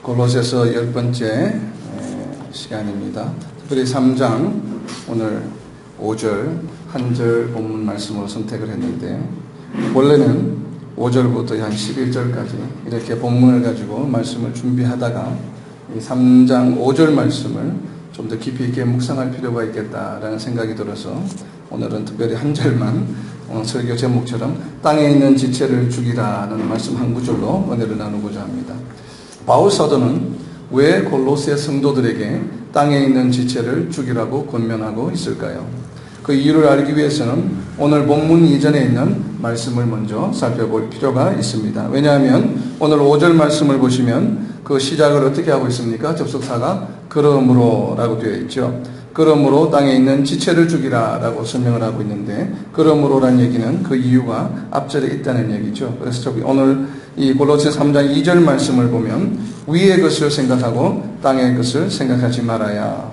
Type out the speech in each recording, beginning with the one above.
골로새서 10번째 시간입니다. 특별히 3장 오늘 5절 한 절 본문 말씀으로 선택을 했는데, 원래는 5절부터 한 11절까지 이렇게 본문을 가지고 말씀을 준비하다가 이 3장 5절 말씀을 좀 더 깊이 있게 묵상할 필요가 있겠다라는 생각이 들어서 오늘은 특별히 한 절만 설교 제목처럼 땅에 있는 지체를 죽이라는 말씀 한 구절로 은혜를 나누고자 합니다. 바울 사도는 왜 골로새 성도들에게 땅에 있는 지체를 죽이라고 권면하고 있을까요? 그 이유를 알기 위해서는 오늘 본문 이전에 있는 말씀을 먼저 살펴볼 필요가 있습니다. 왜냐하면 오늘 5절 말씀을 보시면 그 시작을 어떻게 하고 있습니까? 접속사가 그러므로 라고 되어 있죠. 그러므로 땅에 있는 지체를 죽이라 라고 설명을 하고 있는데, 그러므로라는 얘기는 그 이유가 앞절에 있다는 얘기죠. 그래서 오늘 이 골로새 3장 2절 말씀을 보면 위의 것을 생각하고 땅의 것을 생각하지 말아야,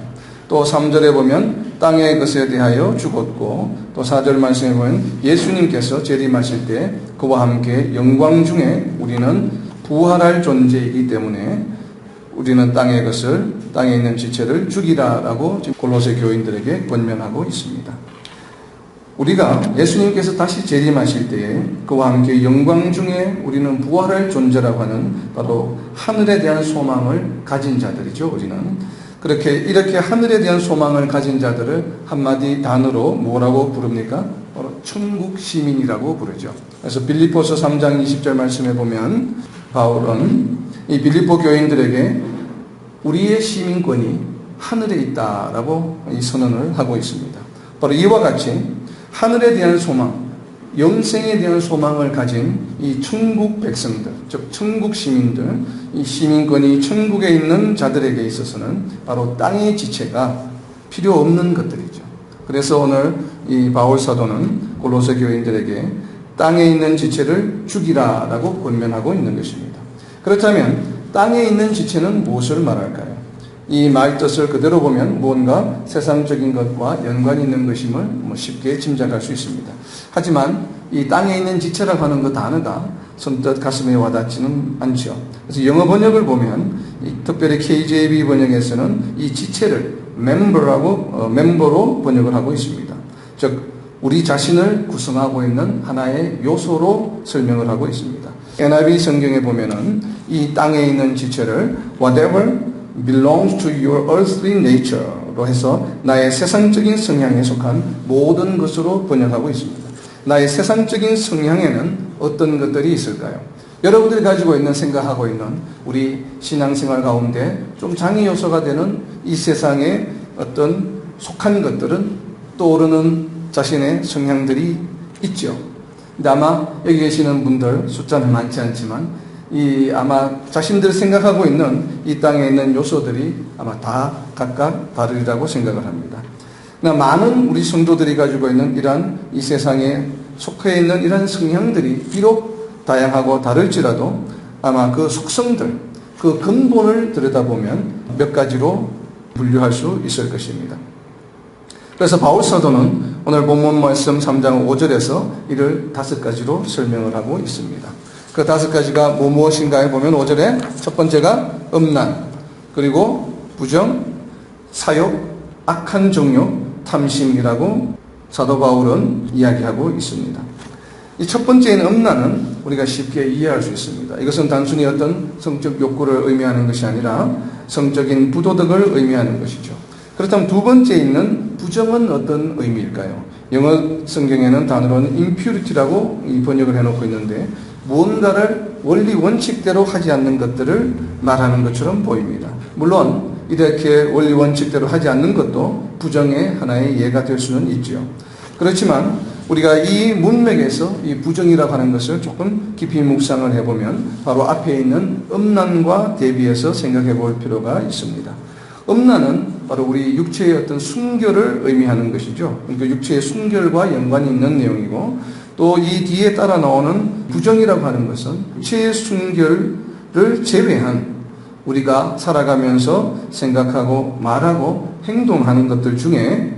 또 3절에 보면 땅의 것에 대하여 죽었고, 또 4절 말씀에 보면 예수님께서 재림하실 때 그와 함께 영광 중에 우리는 부활할 존재이기 때문에 우리는 땅의 것을, 땅에 있는 지체를 죽이라라고 골로새 교인들에게 권면하고 있습니다. 우리가 예수님께서 다시 재림하실 때에 그와 함께 영광 중에 우리는 부활할 존재라고 하는 바로 하늘에 대한 소망을 가진 자들이죠. 우리는 그렇게 이렇게 하늘에 대한 소망을 가진 자들을 한마디 단어로 뭐라고 부릅니까? 바로 천국 시민이라고 부르죠. 그래서 빌립보서 3장 20절 말씀에 보면 바울은 이 빌립보 교인들에게 우리의 시민권이 하늘에 있다라고 이 선언을 하고 있습니다. 바로 이와 같이 하늘에 대한 소망, 영생에 대한 소망을 가진 이 천국 백성들, 즉 천국 시민들, 이 시민권이 천국에 있는 자들에게 있어서는 바로 땅의 지체가 필요 없는 것들이죠. 그래서 오늘 이 바울 사도는 골로새 교인들에게 땅에 있는 지체를 죽이라라고 권면하고 있는 것입니다. 그렇다면 땅에 있는 지체는 무엇을 말할까요? 이 말 뜻을 그대로 보면 무언가 세상적인 것과 연관이 있는 것임을 쉽게 짐작할 수 있습니다. 하지만 이 땅에 있는 지체라고 하는 그 단어가 선뜻 가슴에 와닿지는 않죠. 그래서 영어 번역을 보면 특별히 KJV 번역에서는 이 지체를 멤버로 번역을 하고 있습니다. 즉 우리 자신을 구성하고 있는 하나의 요소로 설명을 하고 있습니다. NIV 성경에 보면은 이 땅에 있는 지체를 whatever belongs to your earthly nature로 해서 나의 세상적인 성향에 속한 모든 것으로 번역하고 있습니다. 나의 세상적인 성향에는 어떤 것들이 있을까요? 여러분들이 가지고 있는, 생각하고 있는 우리 신앙생활 가운데 좀 장애 요소가 되는 이 세상에 어떤 속한 것들은 떠오르는 자신의 성향들이 있죠. 근데 아마 여기 계시는 분들 숫자는 많지 않지만 아마 자신들 생각하고 있는 이 땅에 있는 요소들이 아마 다 각각 다르리라고 생각을 합니다. 그러나 많은 우리 성도들이 가지고 있는 이러한 이 세상에 속해 있는 이러한 성향들이 비록 다양하고 다를지라도 아마 그 속성들, 그 근본을 들여다보면 몇 가지로 분류할 수 있을 것입니다. 그래서 바울 사도는 오늘 본문 말씀 3장 5절에서 이를 5가지로 설명을 하고 있습니다. 그 5가지가 무엇인가 해보면 5절에 첫 번째가 음란, 그리고 부정, 사욕, 악한 정욕, 탐심이라고 사도 바울은 이야기하고 있습니다. 이 첫 번째인 음란은 우리가 쉽게 이해할 수 있습니다. 이것은 단순히 어떤 성적 욕구를 의미하는 것이 아니라 성적인 부도덕을 의미하는 것이죠. 그렇다면 두 번째 있는 부정은 어떤 의미일까요? 영어 성경에는 단어로는 impurity라고 번역을 해놓고 있는데 무언가를 원리 원칙대로 하지 않는 것들을 말하는 것처럼 보입니다. 물론 이렇게 원리 원칙대로 하지 않는 것도 부정의 하나의 예가 될 수는 있죠. 그렇지만 우리가 이 문맥에서 이 부정이라고 하는 것을 조금 깊이 묵상을 해보면 바로 앞에 있는 음란과 대비해서 생각해 볼 필요가 있습니다. 음란은 바로 우리 육체의 어떤 순결을 의미하는 것이죠. 그러니까 육체의 순결과 연관이 있는 내용이고, 또 이 뒤에 따라 나오는 부정이라고 하는 것은 육체의 순결을 제외한 우리가 살아가면서 생각하고 말하고 행동하는 것들 중에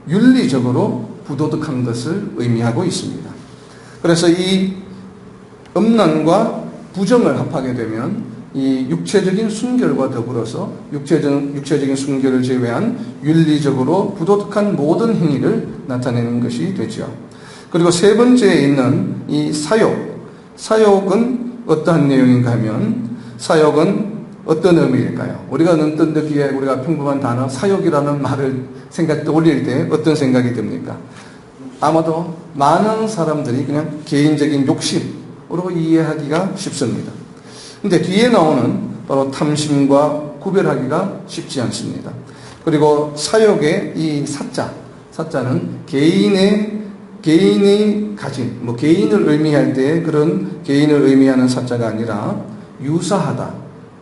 윤리적으로 부도덕한 것을 의미하고 있습니다. 그래서 이 음란과 부정을 합하게 되면 이 육체적인 순결과 더불어서 육체적인 순결을 제외한 윤리적으로 부도덕한 모든 행위를 나타내는 것이 되죠. 그리고 세 번째에 있는 이 사욕. 사욕은 어떠한 내용인가 하면 사욕은 어떤 의미일까요? 우리가 눈뜬 듣기에 우리가 평범한 단어 사욕이라는 말을 떠올릴 때 어떤 생각이 듭니까? 아마도 많은 사람들이 그냥 개인적인 욕심으로 이해하기가 쉽습니다. 근데 뒤에 나오는 바로 탐심과 구별하기가 쉽지 않습니다. 그리고 사욕의 이 사자는 개인이 가진, 개인을 의미할 때 그런 개인을 의미하는 사자가 아니라 유사하다,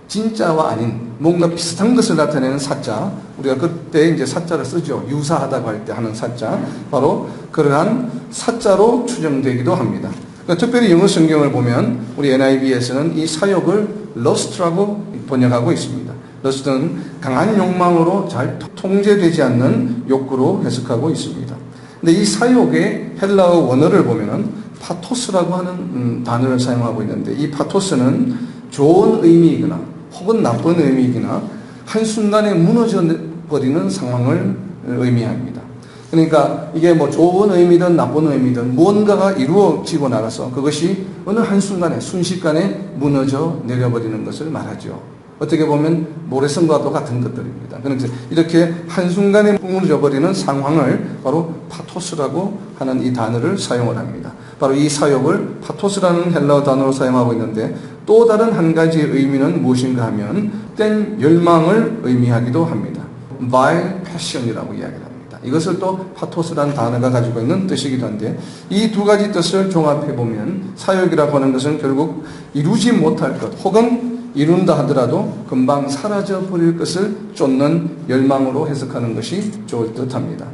진짜와 아닌 뭔가 비슷한 것을 나타내는 사자, 우리가 그때 이제 사자를 쓰죠. 유사하다고 할 때 하는 사자, 바로 그러한 사자로 추정되기도 합니다. 그러니까 특별히 영어 성경을 보면 우리 NIV에서는 이 사욕을 lust라고 번역하고 있습니다. lust는 강한 욕망으로 잘 통제되지 않는 욕구로 해석하고 있습니다. 근데 이 사욕의 헬라어 원어를 보면은 파토스라고 하는 단어를 사용하고 있는데 이 파토스는 좋은 의미이거나 혹은 나쁜 의미이거나 한순간에 무너져 버리는 상황을 의미합니다. 그러니까 이게 좋은 의미든 나쁜 의미든 무언가가 이루어지고 나가서 그것이 어느 한순간에 순식간에 무너져 내려버리는 것을 말하죠. 어떻게 보면 모래성과도 같은 것들입니다. 그런데 이렇게 한순간에 무너져버리는 상황을 바로 파토스라고 하는 이 단어를 사용을 합니다. 바로 이 사욕을 파토스라는 헬라어 단어로 사용하고 있는데 또 다른 한 가지의 의미는 무엇인가 하면 헛된 열망을 의미하기도 합니다. vile passion이라고 이야기합니다. 이것을 또 파토스라는 단어가 가지고 있는 뜻이기도 한데 이 두 가지 뜻을 종합해보면 사욕이라고 하는 것은 결국 이루지 못할 것 혹은 이룬다 하더라도 금방 사라져 버릴 것을 쫓는 열망으로 해석하는 것이 좋을 듯합니다.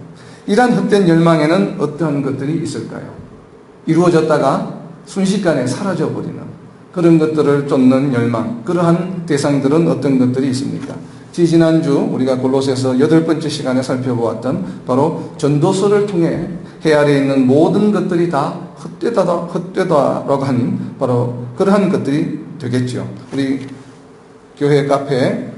이러한 헛된 열망에는 어떠한 것들이 있을까요? 이루어졌다가 순식간에 사라져 버리는 그런 것들을 쫓는 열망, 그러한 대상들은 어떤 것들이 있습니까? 지난주 우리가 골로새서 8번째 시간에 살펴보았던 바로 전도서를 통해 해 아래에 있는 모든 것들이 다 헛되다라고 하는 바로 그러한 것들이 되겠죠. 우리 교회 카페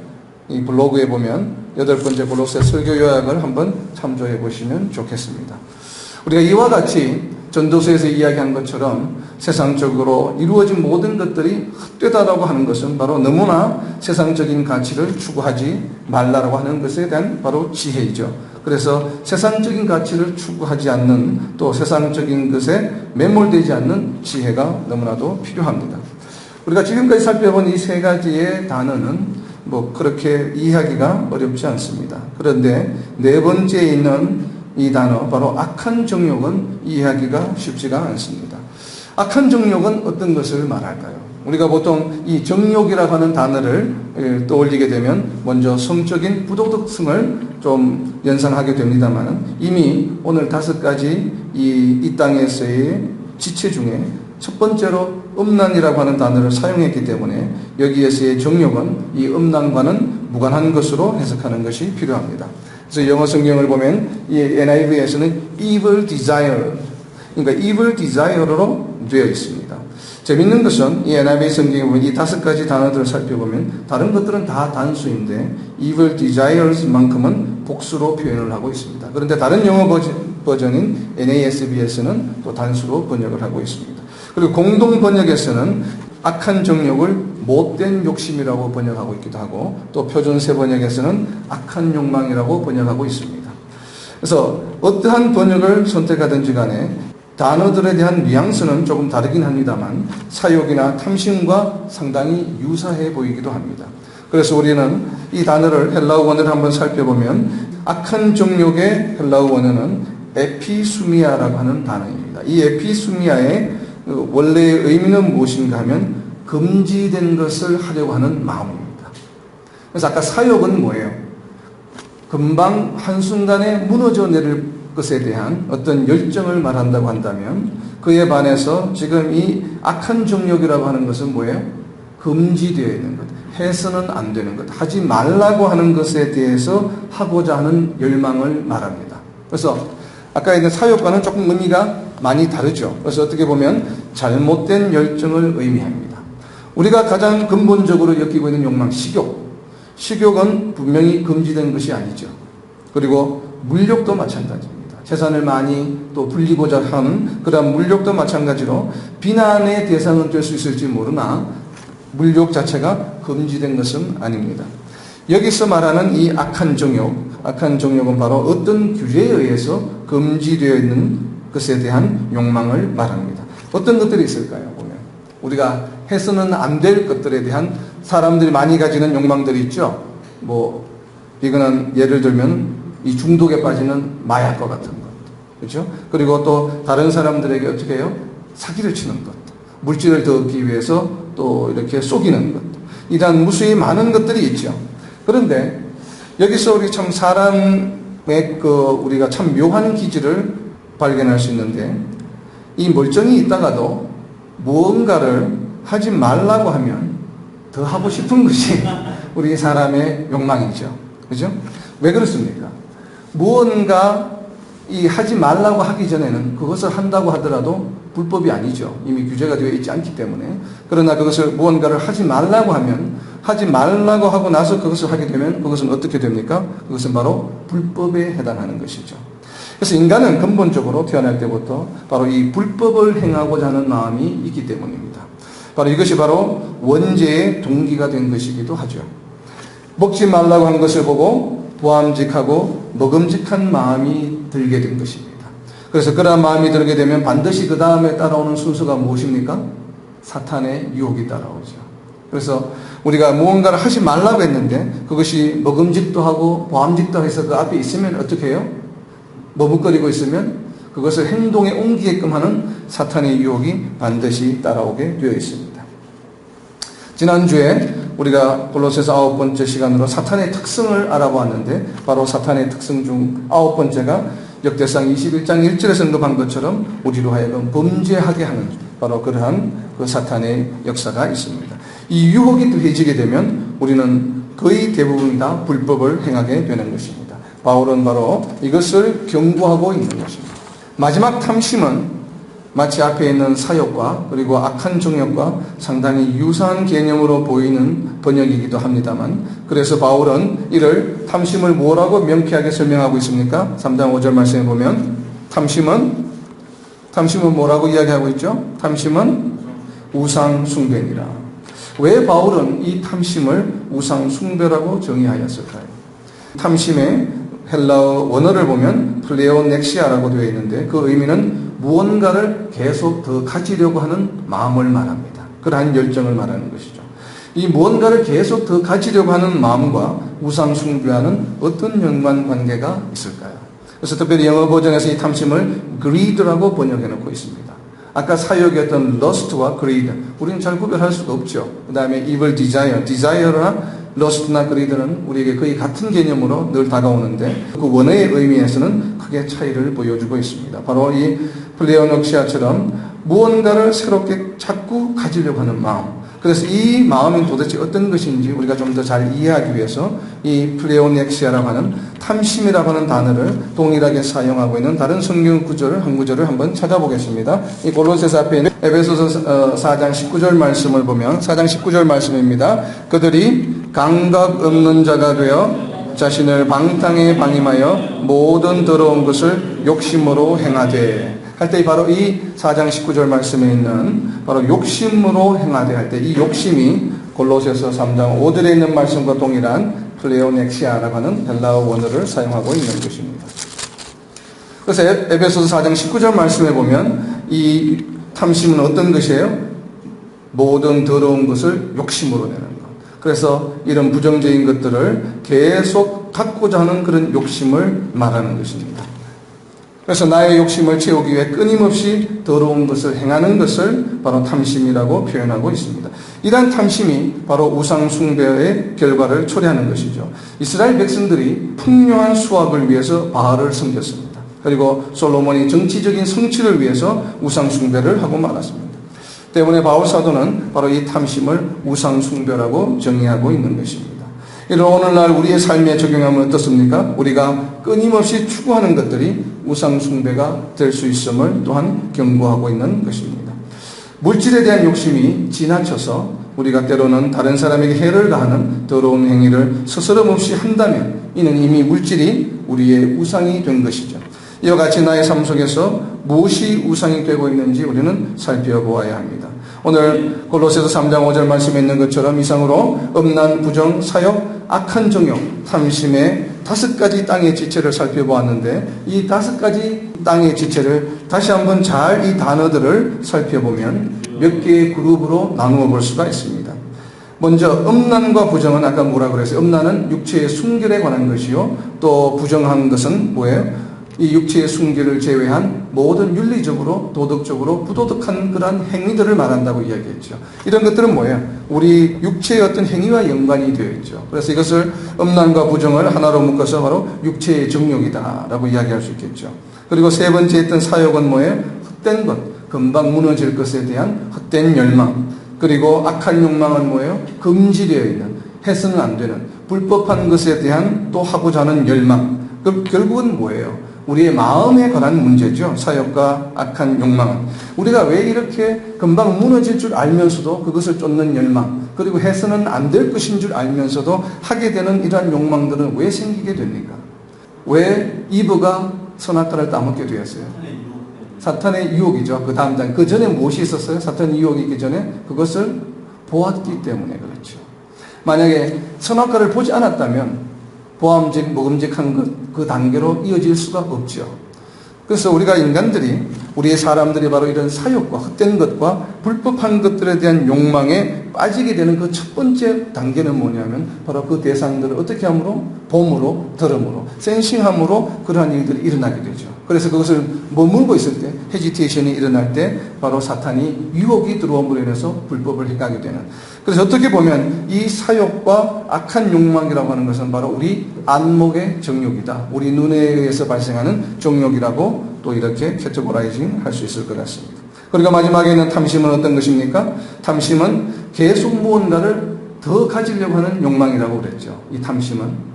이 블로그에 보면 8번째 골로새 설교 요약을 한번 참조해 보시면 좋겠습니다. 우리가 이와 같이 전도서에서 이야기한 것처럼 세상적으로 이루어진 모든 것들이 헛되다라고 하는 것은 바로 너무나 세상적인 가치를 추구하지 말라라고 하는 것에 대한 바로 지혜이죠. 그래서 세상적인 가치를 추구하지 않는 또 세상적인 것에 매몰되지 않는 지혜가 너무나도 필요합니다. 우리가 지금까지 살펴본 이 세 가지의 단어는 그렇게 이해하기가 어렵지 않습니다. 그런데 네 번째에 있는 이 단어 바로 악한 정욕은 이해하기가 쉽지가 않습니다. 악한 정욕은 어떤 것을 말할까요? 우리가 보통 이 정욕이라고 하는 단어를 떠올리게 되면 먼저 성적인 부도덕성을 좀 연상하게 됩니다만 이미 오늘 5가지 이 땅에서의 지체 중에 첫 번째로 음란이라고 하는 단어를 사용했기 때문에 여기에서의 정욕은 이 음란과는 무관한 것으로 해석하는 것이 필요합니다. 그래서 영어 성경을 보면 이 NIV에서는 evil desire, 그러니까 evil desire로 되어 있습니다. 재밌는 것은 이 NIV 성경에 보면 이 5가지 단어들을 살펴보면 다른 것들은 다 단수인데 evil desires만큼은 복수로 표현을 하고 있습니다. 그런데 다른 영어 버전인 NASB에서는 또 단수로 번역을 하고 있습니다. 그리고 공동 번역에서는 악한 정욕을 못된 욕심이라고 번역하고 있기도 하고 또 표준세 번역에서는 악한 욕망이라고 번역하고 있습니다. 그래서 어떠한 번역을 선택하든지 간에 단어들에 대한 뉘앙스는 조금 다르긴 합니다만 사욕이나 탐심과 상당히 유사해 보이기도 합니다. 그래서 우리는 이 단어를 헬라어 원어를 한번 살펴보면 악한 정욕의 헬라어 원어는 에피수미아라고 하는 단어입니다. 이 에피수미아의 원래의 의미는 무엇인가 하면 금지된 것을 하려고 하는 마음입니다. 그래서 아까 사욕은 뭐예요? 금방 한순간에 무너져 내릴 것에 대한 어떤 열정을 말한다고 한다면 그에 반해서 지금 이 악한 정욕이라고 하는 것은 뭐예요? 금지되어 있는 것, 해서는 안 되는 것, 하지 말라고 하는 것에 대해서 하고자 하는 열망을 말합니다. 그래서 아까 있는 사욕과는 조금 의미가 많이 다르죠. 그래서 어떻게 보면 잘못된 열정을 의미합니다. 우리가 가장 근본적으로 엮이고 있는 욕망, 식욕. 식욕은 분명히 금지된 것이 아니죠. 그리고 물욕도 마찬가지입니다. 재산을 많이 또 불리고자 하는 그런 물욕도 마찬가지로 비난의 대상은 될 수 있을지 모르나 물욕 자체가 금지된 것은 아닙니다. 여기서 말하는 이 악한 정욕은 바로 어떤 규제에 의해서 금지되어 있는 것에 대한 욕망을 말합니다. 어떤 것들이 있을까요? 보면 우리가 해서는 안 될 것들에 대한 사람들이 많이 가지는 욕망들이 있죠. 이거는 예를 들면 이 중독에 빠지는 마약과 같은 것, 그렇죠? 그리고 또 다른 사람들에게 어떻게 해요? 사기를 치는 것, 물질을 더 얻기 위해서 또 이렇게 속이는 것, 이런 무수히 많은 것들이 있죠. 그런데 여기서 우리 참 사람의 우리가 참 묘한 기질을 발견할 수 있는데, 이 멀쩡히 있다가도 무언가를 하지 말라고 하면 더 하고 싶은 것이 우리 사람의 욕망이죠. 그죠? 왜 그렇습니까? 무언가 하지 말라고 하기 전에는 그것을 한다고 하더라도 불법이 아니죠. 이미 규제가 되어 있지 않기 때문에. 그러나 그것을 무언가를 하지 말라고 하면, 하지 말라고 하고 나서 그것을 하게 되면 그것은 어떻게 됩니까? 그것은 바로 불법에 해당하는 것이죠. 그래서 인간은 근본적으로 태어날 때부터 바로 이 불법을 행하고자 하는 마음이 있기 때문입니다. 바로 이것이 바로 원죄의 동기가 된 것이기도 하죠. 먹지 말라고 한 것을 보고 보암직하고 먹음직한 마음이 들게 된 것입니다. 그래서 그러한 마음이 들게 되면 반드시 그 다음에 따라오는 순서가 무엇입니까? 사탄의 유혹이 따라오죠. 그래서 우리가 무언가를 하지 말라고 했는데 그것이 먹음직도 하고 보암직도 해서 그 앞에 있으면 어떻게 해요? 머뭇거리고 있으면 그것을 행동에 옮기게끔 하는 사탄의 유혹이 반드시 따라오게 되어 있습니다. 지난주에 우리가 골로새서 9번째 시간으로 사탄의 특성을 알아보았는데, 바로 사탄의 특성 중 9번째가 역대상 21장 1절에서 언급한 것처럼 우리로 하여금 범죄하게 하는 바로 그러한 그 사탄의 역사가 있습니다. 이 유혹이 더해지게 되면 우리는 거의 대부분 다 불법을 행하게 되는 것입니다. 바울은 바로 이것을 경고하고 있는 것입니다. 마지막 탐심은 마치 앞에 있는 사욕과 그리고 악한 정욕과 상당히 유사한 개념으로 보이는 번역이기도 합니다만, 그래서 바울은 이를 탐심을 뭐라고 명쾌하게 설명하고 있습니까? 3장 5절 말씀에 보면 탐심은 뭐라고 이야기하고 있죠? 탐심은 우상 숭배니라. 왜 바울은 이 탐심을 우상 숭배라고 정의하였을까요? 탐심의 헬라어 원어를 보면 플레오넥시아라고 되어 있는데 그 의미는 무언가를 계속 더 가지려고 하는 마음을 말합니다. 그러한 열정을 말하는 것이죠. 이 무언가를 계속 더 가지려고 하는 마음과 우상 숭배와는 어떤 연관관계가 있을까요? 그래서 특별히 영어 버전에서 이 탐심을 greed라고 번역해 놓고 있습니다. 아까 사욕이었던 lust와 greed, 우리는 잘 구별할 수가 없죠. 그 다음에 evil desire나 lust나 greed는 우리에게 거의 같은 개념으로 늘 다가오는데 그 원어의 의미에서는 크게 차이를 보여주고 있습니다. 바로 이 플레오녹시아처럼 무언가를 새롭게 자꾸 가지려고 하는 마음. 그래서 이 마음이 도대체 어떤 것인지 우리가 좀 더 잘 이해하기 위해서 이 플레오넥시아라고 하는 탐심이라고 하는 단어를 동일하게 사용하고 있는 다른 성경 구절 한 구절을 한번 찾아보겠습니다. 이 골로새서 앞에 있는 에베소서 4장 19절 말씀을 보면 4장 19절 말씀입니다. 그들이 감각 없는 자가 되어 자신을 방탕에 방임하여 모든 더러운 것을 욕심으로 행하되 할 때 바로 이 4장 19절 말씀에 있는 바로 욕심으로 행하되 할 때 이 욕심이 골로새서 3장 5절에 있는 말씀과 동일한 플레오넥시아라고 하는 헬라어 원어를 사용하고 있는 것입니다. 그래서 에베소서 4장 19절 말씀에 보면 이 탐심은 어떤 것이에요? 모든 더러운 것을 욕심으로 내는 것. 그래서 이런 부정적인 것들을 계속 갖고자 하는 그런 욕심을 말하는 것입니다. 그래서 나의 욕심을 채우기 위해 끊임없이 더러운 것을 행하는 것을 바로 탐심이라고 표현하고 있습니다. 이러한 탐심이 바로 우상 숭배의 결과를 초래하는 것이죠. 이스라엘 백성들이 풍요한 수확을 위해서 바알을 섬겼습니다. 그리고 솔로몬이 정치적인 성취를 위해서 우상 숭배를 하고 말았습니다. 때문에 바울 사도는 바로 이 탐심을 우상 숭배라고 정의하고 있는 것입니다. 이를 오늘날 우리의 삶에 적용하면 어떻습니까? 우리가 끊임없이 추구하는 것들이 우상 숭배가 될 수 있음을 또한 경고하고 있는 것입니다. 물질에 대한 욕심이 지나쳐서 우리가 때로는 다른 사람에게 해를 가하는 더러운 행위를 스스럼 없이 한다면 이는 이미 물질이 우리의 우상이 된 것이죠. 이와 같이 나의 삶 속에서 무엇이 우상이 되고 있는지 우리는 살펴보아야 합니다. 오늘 골로새서 3장 5절 말씀에 있는 것처럼 이상으로 음란, 부정, 사욕, 악한 정욕, 탐심의 5가지 땅의 지체를 살펴보았는데 이 5가지 땅의 지체를 다시 한번 잘 이 단어들을 살펴보면 몇 개의 그룹으로 나누어 볼 수가 있습니다. 먼저 음란과 부정은 아까 뭐라 그랬어요? 음란은 육체의 순결에 관한 것이요. 또 부정한 것은 뭐예요? 이 육체의 순결을 제외한 모든 윤리적으로 도덕적으로 부도덕한 그런 행위들을 말한다고 이야기했죠. 이런 것들은 뭐예요? 우리 육체의 어떤 행위와 연관이 되어 있죠. 그래서 이것을 음란과 부정을 하나로 묶어서 바로 육체의 정욕이다라고 이야기할 수 있겠죠. 그리고 세 번째 했던 사욕은 뭐예요? 헛된 것, 금방 무너질 것에 대한 헛된 열망. 그리고 악한 욕망은 뭐예요? 금지되어 있는, 해서는 안 되는 불법한 것에 대한 또 하고자 하는 열망. 그럼 결국은 뭐예요? 우리의 마음에 관한 문제죠. 사욕과 악한 욕망은. 우리가 왜 이렇게 금방 무너질 줄 알면서도 그것을 쫓는 열망, 그리고 해서는 안 될 것인 줄 알면서도 하게 되는 이러한 욕망들은 왜 생기게 됩니까? 왜 이브가 선악과를 따먹게 되었어요? 사탄의 유혹이죠. 그 다음 장. 그 전에 무엇이 있었어요? 사탄의 유혹이 있기 전에 그것을 보았기 때문에 그렇죠. 만약에 선악과를 보지 않았다면 보암직, 먹음직한 그 단계로 이어질 수가 없죠. 그래서 우리가 인간들이, 우리의 사람들이 바로 이런 사욕과 헛된 것과 불법한 것들에 대한 욕망에 빠지게 되는 그 첫 번째 단계는 뭐냐면 바로 그 대상들을 어떻게 함으로? 봄으로, 더름으로, 센싱함으로 그러한 일들이 일어나게 되죠. 그래서 그것을 머물고 있을 때, 헤지테이션이 일어날 때 바로 사탄이 유혹이 들어옴으로 인해서 불법을 행하게 되는. 그래서 어떻게 보면 이 사욕과 악한 욕망이라고 하는 것은 바로 우리 안목의 정욕이다. 우리 눈에 의해서 발생하는 정욕이라고 또 이렇게 캐테고라이징 할 수 있을 것 같습니다. 그리고 마지막에 있는 탐심은 어떤 것입니까? 탐심은 계속 무언가를 더 가지려고 하는 욕망이라고 그랬죠. 이 탐심은.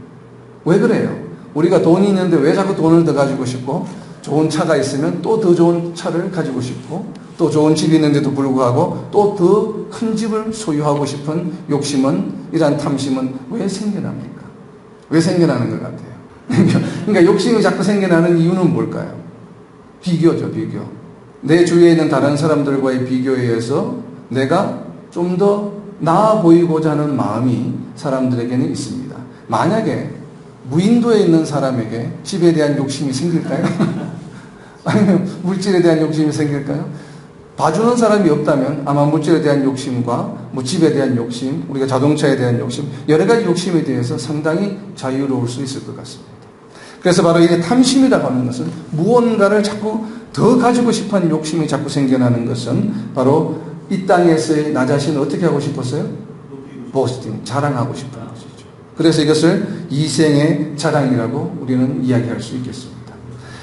왜 그래요? 우리가 돈이 있는데 왜 자꾸 돈을 더 가지고 싶고, 좋은 차가 있으면 또 더 좋은 차를 가지고 싶고, 또 좋은 집이 있는데도 불구하고 또 더 큰 집을 소유하고 싶은 욕심은, 이러한 탐심은 왜 생겨납니까? 왜 생겨나는 것 같아요? 그러니까 욕심이 자꾸 생겨나는 이유는 뭘까요? 비교죠, 비교. 내 주위에 있는 다른 사람들과의 비교에 의해서 내가 좀 더 나아 보이고자 하는 마음이 사람들에게는 있습니다. 만약에 무인도에 있는 사람에게 집에 대한 욕심이 생길까요? 아니면 물질에 대한 욕심이 생길까요? 봐주는 사람이 없다면 아마 물질에 대한 욕심과 뭐 집에 대한 욕심, 우리가 자동차에 대한 욕심, 여러 가지 욕심에 대해서 상당히 자유로울 수 있을 것 같습니다. 그래서 바로 이 탐심이라고 하는 것은 무언가를 자꾸 더 가지고 싶어하는 욕심이 자꾸 생겨나는 것은 바로 이 땅에서의 나 자신을 어떻게 하고 싶었어요? 보스팅, 자랑하고 싶은 것이죠. 그래서 이것을 이생의 자랑이라고 우리는 이야기할 수 있겠습니다.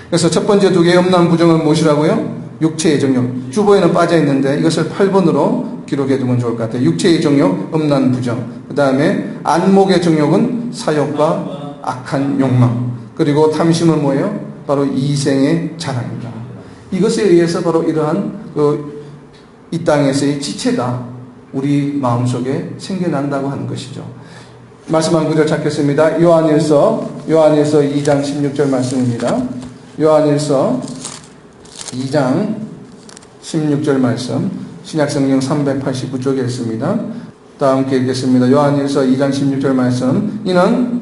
그래서 첫 번째 두 개의 음란 부정은 무엇이라고요? 육체의 정욕. 주보에는 빠져 있는데 이것을 8번으로 기록해 두면 좋을 것 같아요. 육체의 정욕, 음란 부정. 그 다음에 안목의 정욕은 사욕과 악한 욕망. 그리고 탐심은 뭐예요? 바로 이생의 자랑입니다. 이것에 의해서 바로 이러한 이 땅에서의 지체가 우리 마음속에 생겨난다고 하는 것이죠. 말씀 한 구절 찾겠습니다. 요한일서 2장 16절 말씀입니다. 요한일서 2장 16절 말씀, 신약성경 389쪽에 있습니다. 다 함께 읽겠습니다. 요한일서 2장 16절 말씀. 이는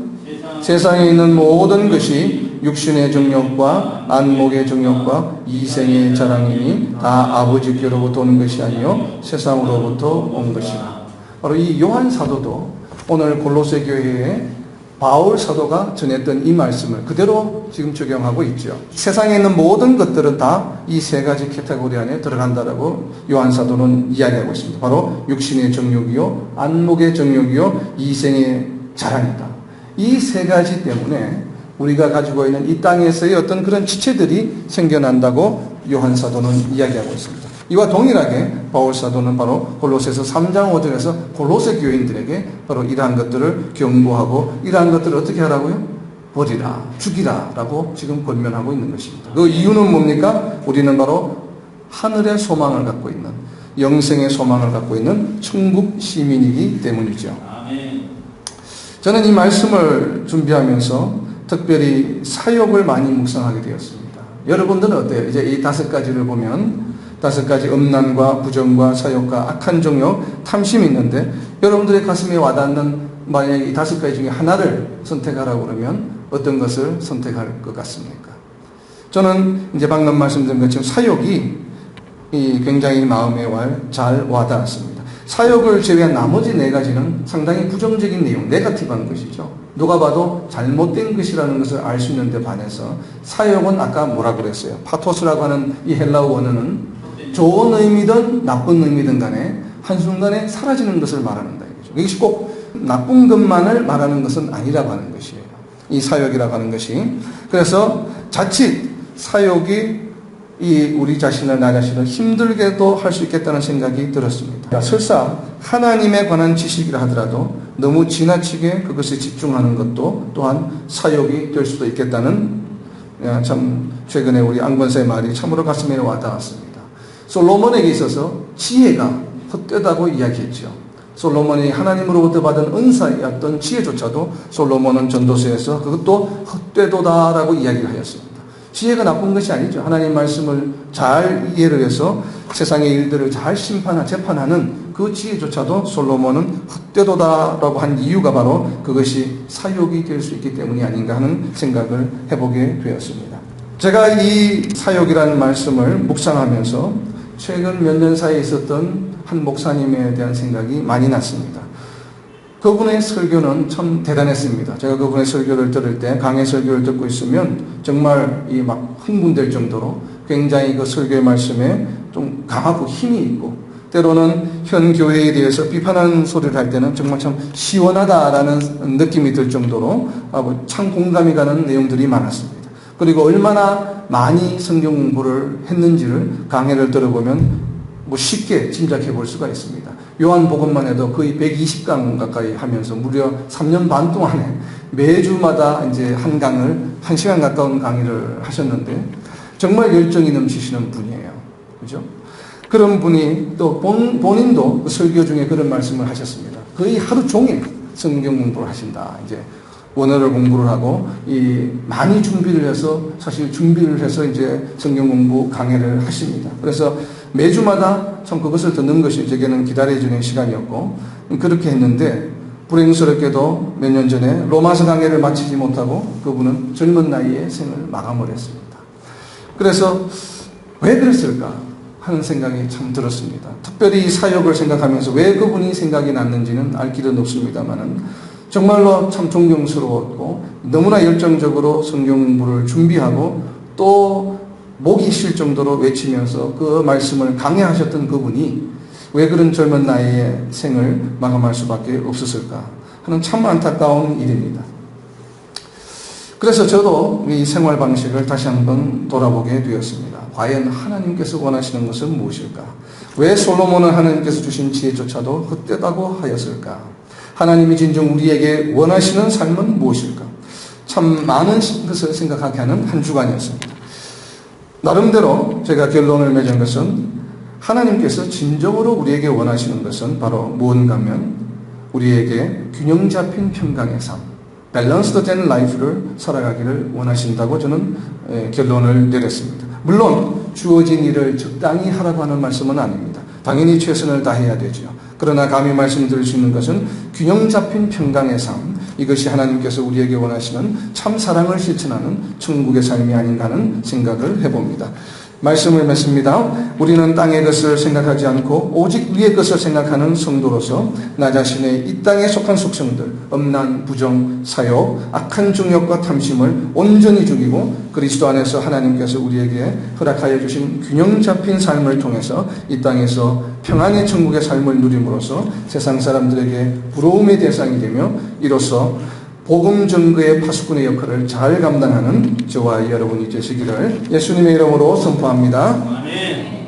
세상에 있는 모든 것이 육신의 정욕과 안목의 정욕과 이생의 자랑이니 다 아버지께로부터 온 것이 아니요 세상으로부터 온 것이라. 바로 이 요한 사도도 오늘 골로새 교회에 바울 사도가 전했던 이 말씀을 그대로 지금 적용하고 있죠. 세상에 있는 모든 것들은 다 이 세 가지 카테고리 안에 들어간다라고 요한 사도는 이야기하고 있습니다. 바로 육신의 정욕이요, 안목의 정욕이요, 이생의 자랑이다. 이 세 가지 때문에 우리가 가지고 있는 이 땅에서의 어떤 그런 지체들이 생겨난다고 요한 사도는 이야기하고 있습니다. 이와 동일하게 바울 사도는 바로 골로새서 3장 5절에서 골로새 교인들에게 바로 이러한 것들을 경고하고 이러한 것들을 어떻게 하라고요? 버리라, 죽이라 라고 지금 권면하고 있는 것입니다. 그 이유는 뭡니까? 우리는 바로 하늘의 소망을 갖고 있는, 영생의 소망을 갖고 있는 천국 시민이기 때문이죠. 아멘. 저는 이 말씀을 준비하면서 특별히 사역을 많이 묵상하게 되었습니다. 여러분들은 어때요? 이제 이 5가지를 보면 5가지 음란과 부정과 사역과 악한 종욕, 탐심이 있는데 여러분들의 가슴에 와닿는 만약에 이 5가지 중에 하나를 선택하라고 그러면 어떤 것을 선택할 것 같습니까? 저는 이제 방금 말씀드린 것처럼 사역이 굉장히 마음에 잘 와닿았습니다. 사역을 제외한 나머지 4가지는 상당히 부정적인 내용, 네거티브한 것이죠. 누가 봐도 잘못된 것이라는 것을 알 수 있는 데 반해서 사역은 아까 뭐라고 그랬어요? 파토스라고 하는 이 헬라어 원어는 좋은 의미든 나쁜 의미든 간에 한순간에 사라지는 것을 말하는다. 이것이 꼭 나쁜 것만을 말하는 것은 아니라고 하는 것이에요. 이 사역이라고 하는 것이. 그래서 자칫 사역이 우리 자신을, 나 자신을 힘들게도 할 수 있겠다는 생각이 들었습니다. 설사 하나님에 관한 지식이라 하더라도 너무 지나치게 그것에 집중하는 것도 또한 사역이 될 수도 있겠다는, 참 최근에 우리 안권사의 말이 참으로 가슴에 와닿았습니다. 솔로몬에게 있어서 지혜가 헛되다고 이야기했죠. 솔로몬이 하나님으로부터 받은 은사였던 지혜조차도 솔로몬은 전도서에서 그것도 헛되도다라고 이야기를 하였습니다. 지혜가 나쁜 것이 아니죠. 하나님 말씀을 잘 이해를 해서 세상의 일들을 잘 재판하는 그 지혜조차도 솔로몬은 헛되도다라고 한 이유가 바로 그것이 사역이 될 수 있기 때문이 아닌가 하는 생각을 해보게 되었습니다. 제가 이 사역이라는 말씀을 묵상하면서 최근 몇 년 사이에 있었던 한 목사님에 대한 생각이 많이 났습니다. 그분의 설교는 참 대단했습니다. 제가 그분의 설교를 들을 때, 강의 설교를 듣고 있으면 정말 막 흥분될 정도로 굉장히 그 설교의 말씀에 좀 강하고 힘이 있고, 때로는 현 교회에 대해서 비판하는 소리를 할 때는 정말 참 시원하다라는 느낌이 들 정도로 참 공감이 가는 내용들이 많았습니다. 그리고 얼마나 많이 성경 공부를 했는지를 강해를 들어보면 쉽게 짐작해 볼 수가 있습니다. 요한복음만 해도 거의 120강 가까이 하면서 무려 3년 반 동안에 매주마다 이제 한 강을 1시간 가까운 강의를 하셨는데 정말 열정이 넘치시는 분이에요. 그죠? 그런 분이 또 본인도 그 설교 중에 그런 말씀을 하셨습니다. 거의 하루 종일 성경 공부를 하신다. 이제 원어를 공부를 하고 많이 준비를 해서 이제 성경 공부 강의를 하십니다. 그래서 매주마다 참 그것을 듣는 것이 제게는 기다려지는 시간이었고, 그렇게 했는데 불행스럽게도 몇 년 전에 로마서 강의를 마치지 못하고 그분은 젊은 나이에 생을 마감을 했습니다. 그래서 왜 그랬을까 하는 생각이 참 들었습니다. 특별히 이 사역을 생각하면서 왜 그분이 생각이 났는지는 알 길은 없습니다만은 정말로 참 존경스러웠고 너무나 열정적으로 성경 공부를 준비하고 또 목이 쉴 정도로 외치면서 그 말씀을 강해하셨던 그분이 왜 그런 젊은 나이에 생을 마감할 수밖에 없었을까 하는 참 안타까운 일입니다. 그래서 저도 이 생활 방식을 다시 한번 돌아보게 되었습니다. 과연 하나님께서 원하시는 것은 무엇일까? 왜 솔로몬은 하나님께서 주신 지혜조차도 헛되다고 하였을까? 하나님이 진정 우리에게 원하시는 삶은 무엇일까? 참 많은 것을 생각하게 하는 한 주간이었습니다. 나름대로 제가 결론을 맺은 것은 하나님께서 진정으로 우리에게 원하시는 것은 바로 무언가 하면 우리에게 균형 잡힌 평강의 삶, 밸런스드 된 라이프를 살아가기를 원하신다고 저는 결론을 내렸습니다. 물론 주어진 일을 적당히 하라고 하는 말씀은 아닙니다. 당연히 최선을 다해야 되죠. 그러나 감히 말씀드릴 수 있는 것은 균형 잡힌 평강의 삶, 이것이 하나님께서 우리에게 원하시는 참 사랑을 실천하는 천국의 삶이 아닌가 하는 생각을 해봅니다. 말씀을 맺습니다. 우리는 땅의 것을 생각하지 않고 오직 위의 것을 생각하는 성도로서 나 자신의 이 땅에 속한 속성들, 음란, 부정, 사욕, 악한 정욕과 탐심을 온전히 죽이고 그리스도 안에서 하나님께서 우리에게 허락하여 주신 균형 잡힌 삶을 통해서 이 땅에서 평안의 천국의 삶을 누림으로써 세상 사람들에게 부러움의 대상이 되며 이로써 복음 증거의 파수꾼의 역할을 잘 감당하는 저와 여러분이 되시기를 예수님의 이름으로 선포합니다. 아멘.